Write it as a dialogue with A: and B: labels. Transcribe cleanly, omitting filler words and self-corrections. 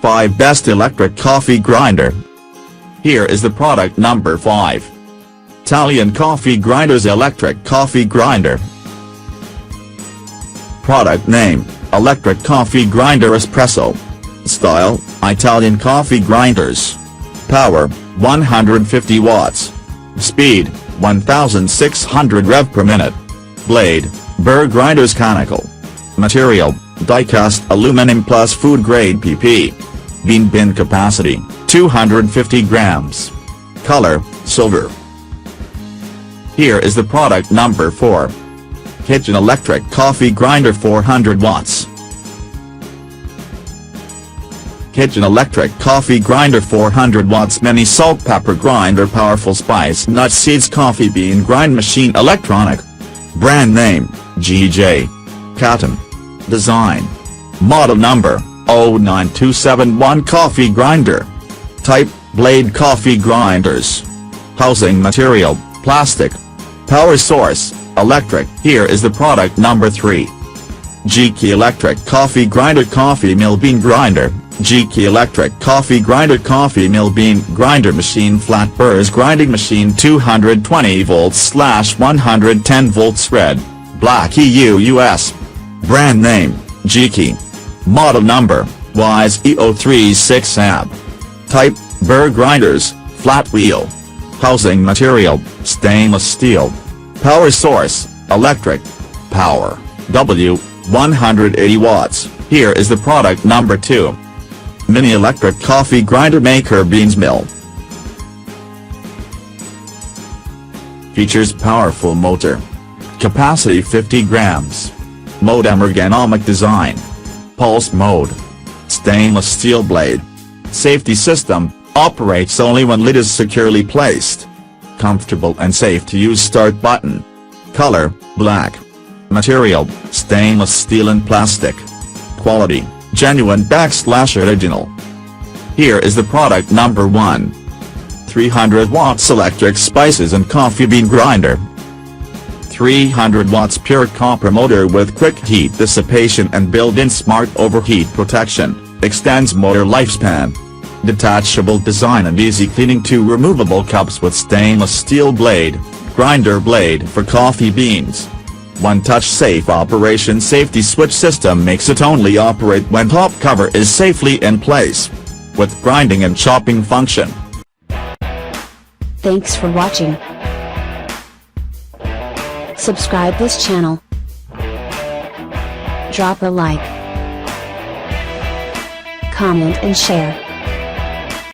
A: 5 Best Electric Coffee Grinder. Here is the product number 5. Talian Coffee Grinders Electric Coffee Grinder. Product name, Electric Coffee Grinder Espresso. Style, Italian Coffee Grinders. Power, 150 watts. Speed, 1600 rev per minute. Blade, burr grinders conical. Material, die-cast aluminum plus food grade PP. Bean bin capacity, 250 grams. Color, silver. Here is the product number 4. Kitchen Electric Coffee Grinder 400 watts. Kitchen Electric Coffee Grinder 400 watts Mini Salt Pepper Grinder Powerful Spice Nut Seeds Coffee Bean Grind Machine Electronic. Brand name, JIQI. Cotton. Design. Model number, 09271 Coffee Grinder. Type, Blade Coffee Grinders. Housing material, plastic. Power source, electric. Here is the product number 3. JIQI Electric Coffee Grinder Coffee Mill Bean Grinder. JIQI Electric Coffee Grinder Coffee Mill Bean Grinder Machine Flat Burrs Grinding Machine 220 volts / 110 volts Red, Black EU US. Brand name, JIQI. Model number, YS036AB. Type, burr grinders, flat wheel. Housing material, stainless steel. Power source, electric. Power, W, 180 watts. Here is the product number 2. Mini Electric Coffee Grinder Maker Beans Mill. Features powerful motor. Capacity 50 grams. Mode ergonomic design. Pulse mode. Stainless steel blade. Safety system, operates only when lid is securely placed. Comfortable and safe to use start button. Color, black. Material, stainless steel and plastic. Quality, genuine / original. Here is the product number 1. 300 watts electric spices and coffee bean grinder. 300 watts pure copper motor with quick heat dissipation and built-in smart overheat protection, extends motor lifespan. Detachable design and easy cleaning. 2 removable cups with stainless steel blade, grinder blade for coffee beans. 1 touch safe operation. Safety switch system makes it only operate when top cover is safely in place. With grinding and chopping function.
B: Thanks for watching. Subscribe this channel. Drop a like, comment and share.